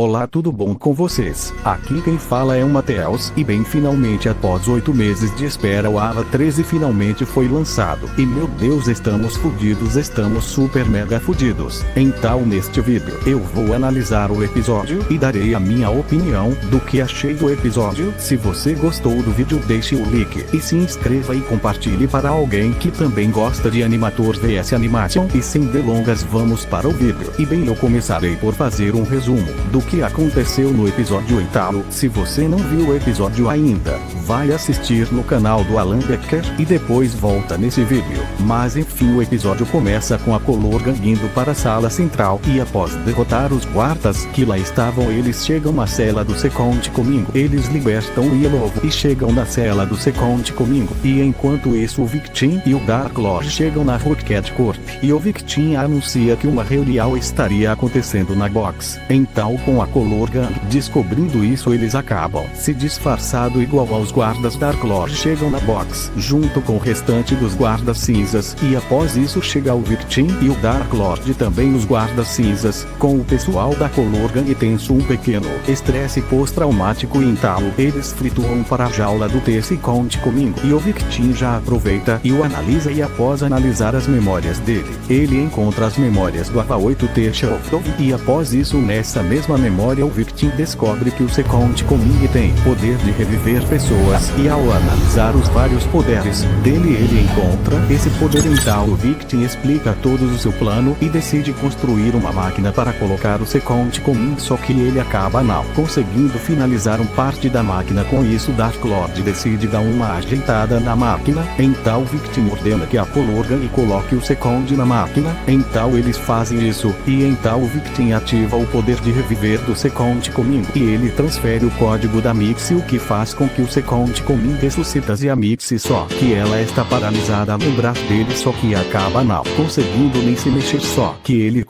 Olá, tudo bom com vocês? Aqui quem fala é o Matheus, e bem, finalmente após 8 meses de espera o Ava 13 finalmente foi lançado. E meu Deus, estamos fudidos, estamos super mega fudidos. Então neste vídeo, eu vou analisar o episódio e darei a minha opinião do que achei do episódio. Se você gostou do vídeo, deixe o like e se inscreva e compartilhe para alguém que também gosta de Animator vs Animation. E sem delongas, vamos para o vídeo. E bem, eu começarei por fazer um resumo do que aconteceu no episódio Entalo. Se você não viu o episódio ainda, vai assistir no canal do Alan Becker e depois volta nesse vídeo. Mas enfim, o episódio começa com a Colorgan indo para a sala central e após derrotar os guardas que lá estavam, eles chegam na cela do Second Comingo. Eles libertam o Yellow e chegam na cela do Second Comingo. E enquanto isso, o Victim e o Dark Lord chegam na Rocket Corp e o Victim anuncia que uma reunião estaria acontecendo na box. Então, com a Colorgan descobrindo isso, eles acabam se disfarçado igual aos guardas. Dark Lord chegam na box junto com o restante dos guardas cinzas e após isso chega o Victim e o Dark Lord também os guardas cinzas com o pessoal da Colorgan e tenso um pequeno estresse pós-traumático em Entalo. Eles flutuam para a jaula do Second Comingo e o Victim já aproveita e o analisa e após analisar as memórias dele, ele encontra as memórias do Ava 8T Shuffle e após isso, nessa mesma memória, o Victim descobre que o Second Comingo tem poder de reviver pessoas e ao analisar os vários poderes dele, ele encontra esse poder. Então o Victim explica todo o seu plano e decide construir uma máquina para colocar o Second Comingo, só que ele acaba não conseguindo finalizar parte da máquina. Com isso, Dark Lord decide dar uma ajeitada na máquina, então o Victim ordena que a Colorgan coloque o Second na máquina. Então eles fazem isso e então o Victim ativa o poder de reviver do Second Comingo e ele transfere o código da Mixie, o que faz com que o Second Comingo ressuscita e a Mixie, só que ela está paralisada a lembrar dele, só que acaba não conseguindo nem se mexer, só que ele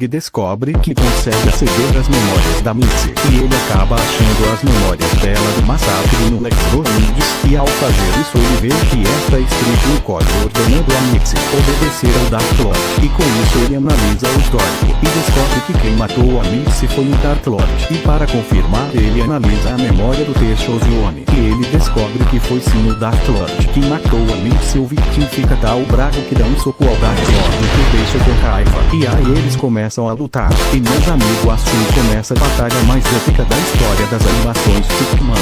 descobre que consegue aceder às memórias da Mixie e ele acaba achando as memórias dela do massacre no Necronindes e ao fazer isso ele vê que está escrito um código ordenando a Mixie obedecer ao Dark Lord e com isso ele analisa o histórico e descobre que quem matou a Mixie foi o Dark Lord e para confirmar ele analisa a memória do Techozione e ele descobre que foi sim o Dark Lord que matou a Mixie. O Victim fica tal bravo que dá um soco ao Dark Lord que deixa com raiva e aí eles começam a lutar e meus amigos, assim começa a batalha mais épica da história das animações Pikmin.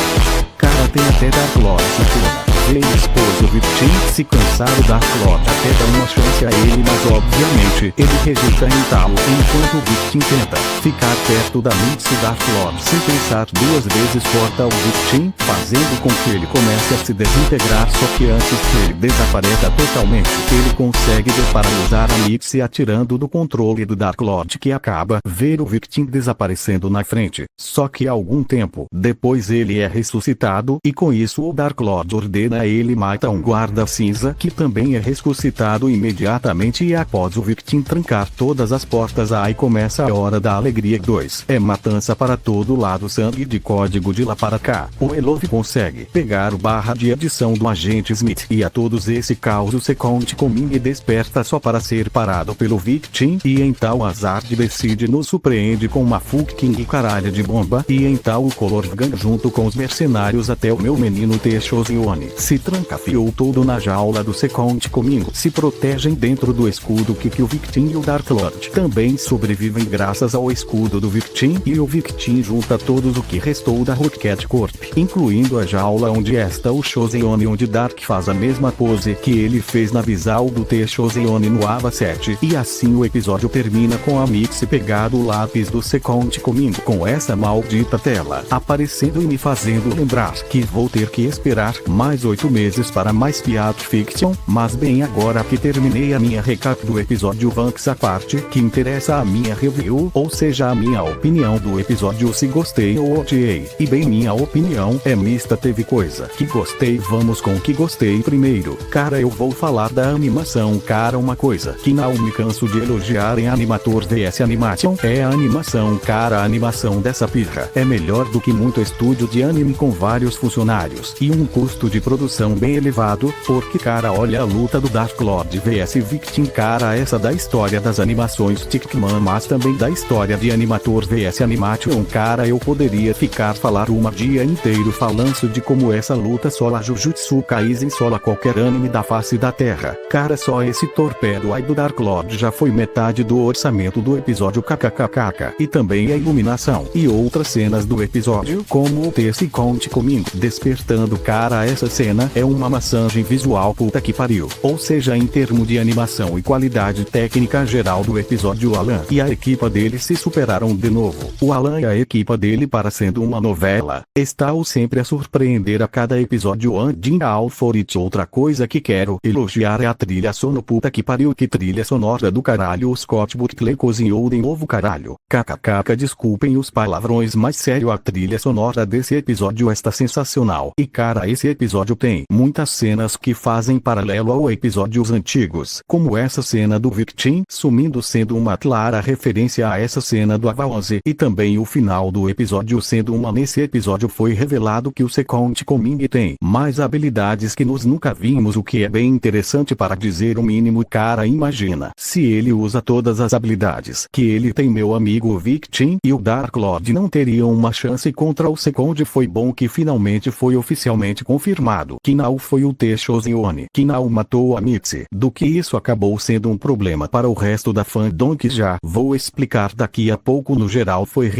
Cara, tem até Dark Lord se ele expôs o Victim, se cansar o Dark Lord até dá uma chance a ele, mas obviamente ele rejeita Entalo enquanto o Victim tenta ficar perto da Mixie. Dark Lord, sem pensar duas vezes, corta o Victim, fazendo com que ele comece a se desintegrar, só que antes que ele desapareça totalmente, ele consegue paralisar a Mixie atirando do controle do Dark Lord, que acaba ver o Victim desaparecendo na frente. Só que algum tempo depois ele é ressuscitado e com isso o Dark Lord ordena ele mata um guarda cinza que também é ressuscitado imediatamente e após o Victim trancar todas as portas, aí começa a hora da alegria. 2. É matança para todo lado, sangue de código de lá para cá. O Elove consegue pegar o barra de adição do agente Smith e a todos esse caos o Second Comingo desperta só para ser parado pelo Victim e então Azard decide nos surpreende com uma fucking caralho de bomba e então o Colorgan junto com os mercenários até o meu menino Techozione se trancafiou todo na jaula do Second Comingo, se protegem dentro do escudo que o Victim e o Dark Lord também sobrevivem graças ao escudo do Victim e o Victim junta todos o que restou da Rocket Corp, incluindo a jaula onde está o Chozione, onde Dark faz a mesma pose que ele fez na visão do Techozione no Ava 7 e assim o episódio termina com a Mixie pegado o lápis do Second Comingo com essa maldita tela aparecendo e me fazendo lembrar que vou ter que esperar mais 8 meses para mais Piat Fiction. Mas bem, agora que terminei a minha recap do episódio, vamos à parte que interessa a minha review, ou seja, a minha opinião do episódio, se gostei ou odiei. E bem, minha opinião é mista, teve coisa que gostei. Vamos com o que gostei primeiro. Cara, eu vou falar da animação. Cara, uma coisa que não me canso de elogiar em Animator vs Animation é a animação. Cara, a animação dessa pirra é melhor do que muito estúdio de anime com vários funcionários e um custo de produção produção bem elevado, porque cara, olha a luta do Dark Lord vs Victim, cara, essa da história das animações Tickman, mas também da história de Animator vs Animation, cara, eu poderia falar um dia inteiro falando de como essa luta sola Jujutsu Kaisen sola qualquer anime da face da terra, cara, só esse torpedo aí do Dark Lord já foi metade do orçamento do episódio kkkk, e também a iluminação e outras cenas do episódio, como o Tesse Conte Coming despertando, cara, essa cena é uma massagem visual, puta que pariu, ou seja, em termos de animação e qualidade técnica geral do episódio, o Alan e a equipa dele se superaram de novo. O Alan e a equipa dele, para sendo uma novela, estão sempre a surpreender a cada episódio anding all for it. Outra coisa que quero elogiar é a trilha sonora, puta que pariu, que trilha sonora do caralho, o Scott Buckley cozinhou de novo, caralho, kkk, desculpem os palavrões, mas sério, a trilha sonora desse episódio está sensacional, e cara, esse episódio tem muitas cenas que fazem paralelo ao episódios antigos, como essa cena do Victim sumindo sendo uma clara referência a essa cena do Ava 11, e também o final do episódio sendo uma. Nesse episódio foi revelado que o Second Coming tem mais habilidades que nós nunca vimos, o que é bem interessante para dizer o mínimo, cara, imagina se ele usa todas as habilidades que ele tem, meu amigo, o Victim e o Dark Lord não teriam uma chance contra o Second. Foi bom que finalmente foi oficialmente confirmado que não foi o Techozione que não matou a Mitzi, do que isso acabou sendo um problema para o resto da fandom, que já vou explicar daqui a pouco. No geral foi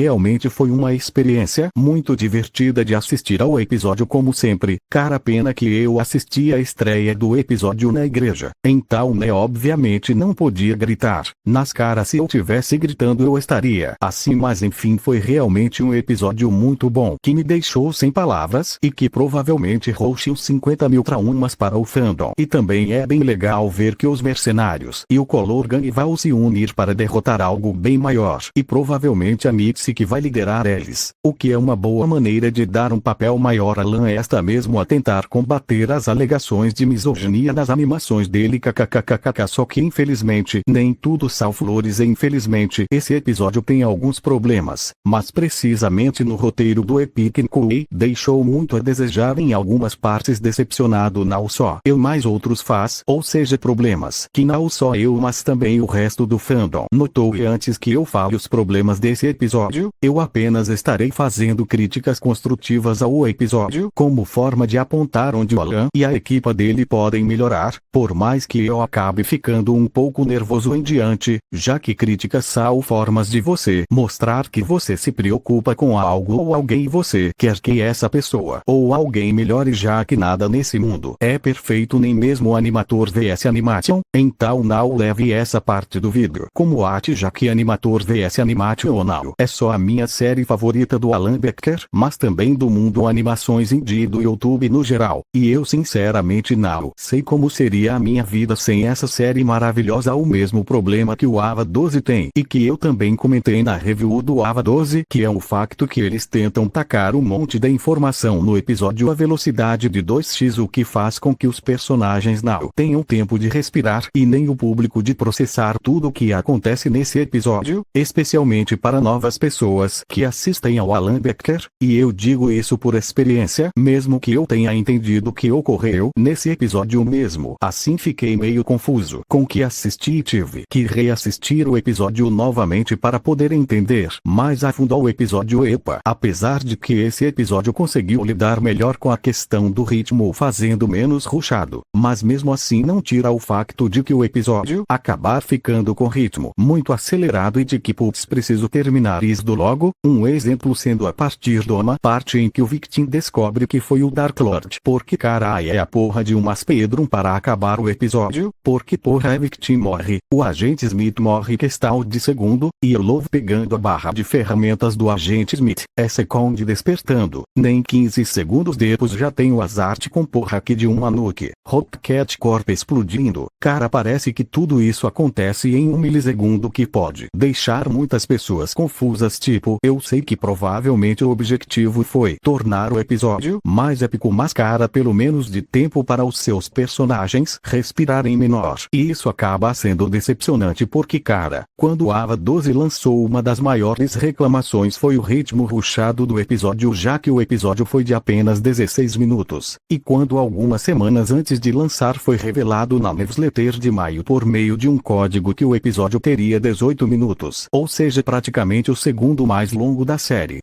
uma experiência muito divertida de assistir ao episódio, como sempre, cara, pena que eu assisti a estreia do episódio na igreja, então obviamente não podia gritar nas caras, se eu tivesse gritando eu estaria assim, mas enfim, foi realmente um episódio muito bom, que me deixou sem palavras, e que provavelmente roxou 50 mil traumas para o fandom. E também é bem legal ver que os mercenários e o Color Gang vão se unir para derrotar algo bem maior, e provavelmente a Mitzi que vai liderar eles, o que é uma boa maneira de dar um papel maior a Lan, esta mesmo a tentar combater as alegações de misoginia nas animações dele, kkkk, só que infelizmente nem tudo são flores, e infelizmente esse episódio tem alguns problemas, mas precisamente no roteiro do Epic Koei deixou muito a desejar em algumas partes, decepcionado não só eu mas outros fãs, ou seja, problemas que não só eu mas também o resto do fandom notou. E antes que eu fale os problemas desse episódio, eu apenas estarei fazendo críticas construtivas ao episódio, como forma de apontar onde o Alan e a equipa dele podem melhorar, por mais que eu acabe ficando um pouco nervoso em diante, já que críticas são formas de você mostrar que você se preocupa com algo ou alguém, e você quer que essa pessoa ou alguém melhore, já que nada nesse mundo é perfeito, nem mesmo Animator vs Animation, então não leve essa parte do vídeo como arte, já que Animator vs Animation não é só a minha série favorita do Alan Becker, mas também do mundo animações indie do YouTube no geral, e eu sinceramente não sei como seria a minha vida sem essa série maravilhosa. O mesmo problema que o Ava 12 tem, e que eu também comentei na review do Ava 12, que é o facto que eles tentam tacar um monte de informação no episódio a velocidade de 2x, o que faz com que os personagens não tenham tempo de respirar e nem o público de processar tudo o que acontece nesse episódio, especialmente para novas pessoas que assistem ao Alan Becker, e eu digo isso por experiência, mesmo que eu tenha entendido o que ocorreu nesse episódio mesmo assim fiquei meio confuso com o que assisti e tive que reassistir o episódio novamente para poder entender mais a fundo o episódio. Apesar de que esse episódio conseguiu lidar melhor com a questão do ritmo, fazendo menos rushado, mas mesmo assim não tira o facto de que o episódio acabar ficando com ritmo muito acelerado e de que putz, preciso terminar isso logo. Um exemplo sendo a partir de uma parte em que o Victim descobre que foi o Dark Lord, porque carai é a porra de umas pedrum para acabar o episódio, porque porra é Victim morre, o agente Smith morre questão de segundo, e o Love pegando a barra de ferramentas do agente Smith, é Second despertando, nem 15 segundos depois já tem o Azart com porra aqui de uma nuke, Hotcat Corp explodindo, cara, parece que tudo isso acontece em um milissegundo, que pode deixar muitas pessoas confusas, tipo, eu sei que provavelmente o objetivo foi tornar o episódio mais épico, mas cara, pelo menos de tempo para os seus personagens respirarem menor, e isso acaba sendo decepcionante porque cara, quando o Ava 12 lançou, uma das maiores reclamações foi o ritmo rushado do episódio, já que o episódio foi de apenas 16 minutos, minutos, e quando algumas semanas antes de lançar foi revelado na newsletter de maio por meio de um código que o episódio teria 18 minutos, ou seja praticamente o segundo mais longo da série.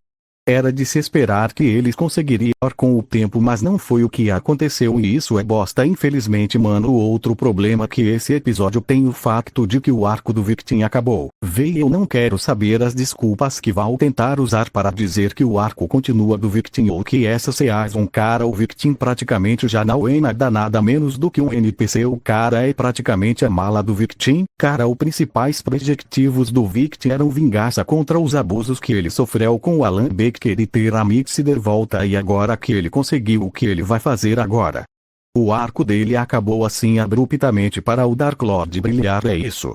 Era de se esperar que eles conseguiriam com o tempo, mas não foi o que aconteceu e isso é bosta. Infelizmente, mano, outro problema que esse episódio tem o facto de que o arco do Victim acabou. E eu não quero saber as desculpas que vão tentar usar para dizer que o arco continua do Victim ou que essa season cara o Victim praticamente já não é nada menos do que um NPC. O cara é praticamente a mala do Victim. Cara, os principais objetivos do Victim eram vingança contra os abusos que ele sofreu com o Alan Baker e ter a Mitzi de volta, e agora que ele conseguiu, o que ele vai fazer agora? O arco dele acabou assim abruptamente para o Dark Lord brilhar, é isso.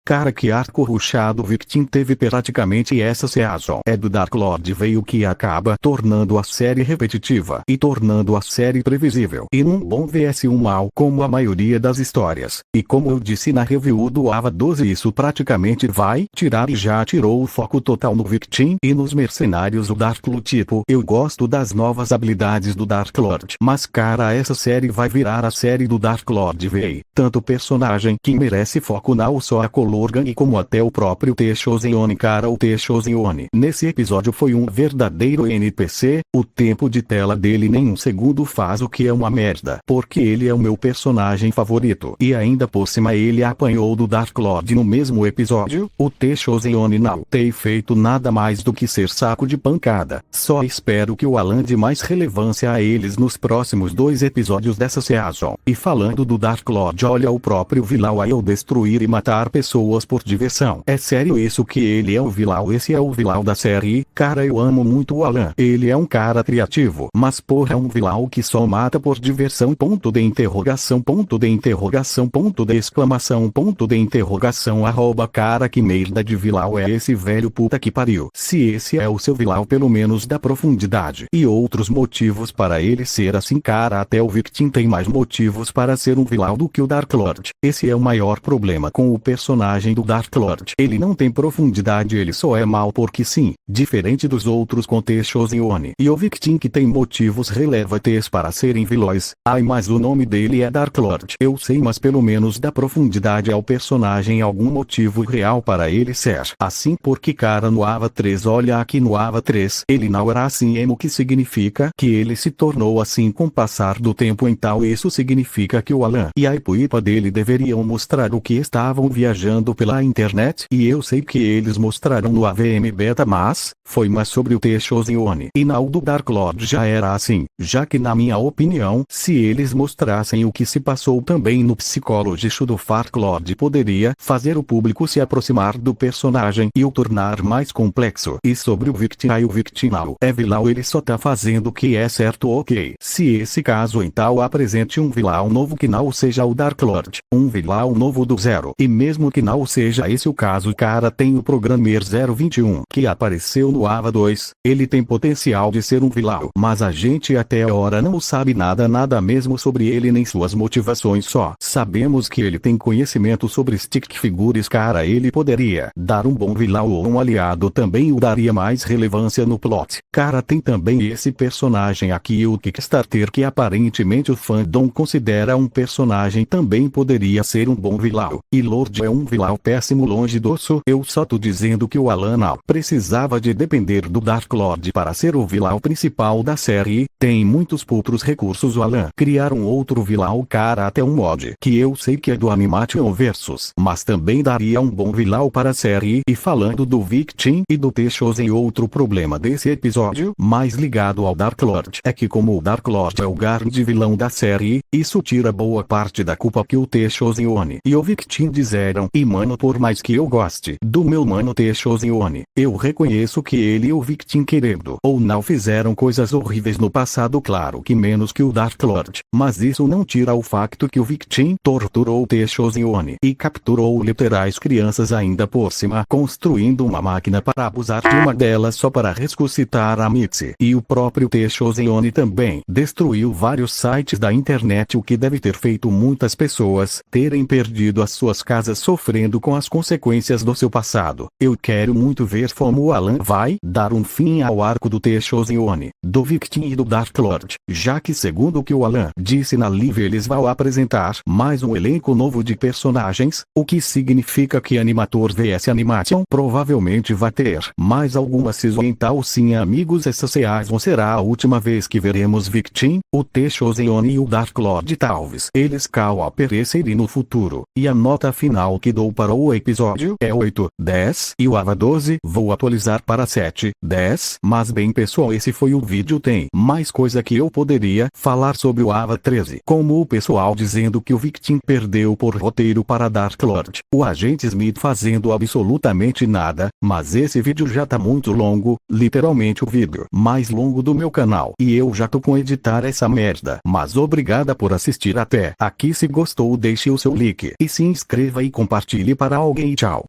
Cara, que arco rushado o Victim teve praticamente essa season. É do Dark Lord veio que acaba tornando a série repetitiva e tornando a série previsível e num bom vs um mal como a maioria das histórias. E como eu disse na review do Ava 12, isso praticamente vai tirar e já tirou o foco total no Victim e nos mercenários do Dark Lord. Tipo, eu gosto das novas habilidades do Dark Lord, mas cara, essa série vai virar a série do Dark Lord VA. Tanto personagem que merece foco não só a Logan e como até o próprio T-Shozione. Cara, o T-Shozione nesse episódio foi um verdadeiro NPC, o tempo de tela dele nem um segundo faz, o que é uma merda, porque ele é o meu personagem favorito, e ainda por cima ele apanhou do Dark Lord no mesmo episódio. O T-Shozione não tem feito nada mais do que ser saco de pancada. Só espero que o Alan dê mais relevância a eles nos próximos 2 episódios dessa season. E falando do Dark Lord, olha, o próprio vilão aí, eu destruir e matar pessoas por diversão. É sério isso que ele é o vilão? Esse é o vilão da série? Cara, eu amo muito o Alan. Ele é um cara criativo, mas porra, é um vilão que só mata por diversão. Ponto de interrogação, ponto de interrogação, ponto de exclamação, ponto de interrogação. Arroba, cara, que merda de vilão é esse, velho? Puta que pariu. Se esse é o seu vilão, pelo menos dá profundidade e outros motivos para ele ser assim. Cara, até o Victim tem mais motivos para ser um vilão do que o Dark Lord. Esse é o maior problema com o personagem do Dark Lord. Ele não tem profundidade, ele só é mal porque sim, diferente dos outros com T-Shozione e o Victim, que tem motivos relevantes para serem vilões. Ai, mas o nome dele é Dark Lord. Eu sei, mas pelo menos dá profundidade ao personagem, algum motivo real para ele ser assim, porque cara, no Ava 3, olha aqui no Ava 3, ele não era assim, o que significa que ele se tornou assim com o passar do tempo. Então isso significa que o Alan e a equipe dele deveriam mostrar o que estavam viajando pela internet, e eu sei que eles mostraram no AVM Beta, mas foi mais sobre o T-Shozione e não do Dark Lord. Já era assim, já que na minha opinião, se eles mostrassem o que se passou também no psicológico do Dark Lord, poderia fazer o público se aproximar do personagem e o tornar mais complexo. E sobre o Victim, o Victim não é vilão, ele só tá fazendo o que é certo, ok. Se esse caso, então apresente um vilão novo que não seja o Dark Lord, um vilão novo do zero, e mesmo que não seja esse o caso, cara, tem o Programmer 021 que apareceu no Ava 2, ele tem potencial de ser um vilão, mas a gente até agora não sabe nada mesmo sobre ele nem suas motivações, só sabemos que ele tem conhecimento sobre stick figures. Cara, ele poderia dar um bom vilão ou um aliado, também o daria mais relevância no plot. Cara, tem também esse personagem aqui, o Kickstarter, que aparentemente o fandom considera um personagem, também poderia ser um bom vilão. E Lord é um vilão péssimo, longe dosso. Eu só tô dizendo que o Alan não precisava de depender do Dark Lord para ser o vilão principal da série. Tem muitos outros recursos o Alan criar um outro vilão, cara, até um mod que eu sei que é do Animation Versus, mas também daria um bom vilão para a série. E falando do Victim e do T-Shozione, outro problema desse episódio, mais ligado ao Dark Lord, é que como o Dark Lord é o grande vilão da série, isso tira boa parte da culpa que o T-Shozione e o Victim disseram. E mano, por mais que eu goste do meu mano T-Shozione, eu reconheço que ele e o Victim, querendo ou não, fizeram coisas horríveis no passado, claro que menos que o Dark Lord, mas isso não tira o facto que o Victim torturou o T-Shozione e capturou literais crianças, ainda por cima construindo uma máquina para abusar de uma delas só para ressuscitar a Mitzi. E o próprio T-Shozione também destruiu vários sites da internet, o que deve ter feito muitas pessoas terem perdido as suas casas, sofrendo sofrendo com as consequências do seu passado. Eu quero muito ver como o Alan vai dar um fim ao arco do Testosterone, do Victim e do Dark Lord, já que segundo o que o Alan disse na live eles vão apresentar mais um elenco novo de personagens, o que significa que Animator vs Animation provavelmente vai ter mais alguma season. Então sim amigos, essa season será a última vez que veremos Victim, o Testosterone e o Dark Lord. Talvez eles aparecerem no futuro, e a nota final que dou para o episódio é 8, 10 e o AVA 12 vou atualizar para 7, 10. Mas bem pessoal, esse foi o vídeo. Tem mais coisa que eu poderia falar sobre o AVA 13, como o pessoal dizendo que o Victim perdeu por roteiro para Dark Lord, o agente Smith fazendo absolutamente nada, mas esse vídeo já tá muito longo, literalmente o vídeo mais longo do meu canal, e eu já tô com editar essa merda. Mas obrigada por assistir até aqui. Se gostou deixe o seu like e se inscreva e compartilhe para alguém. Tchau.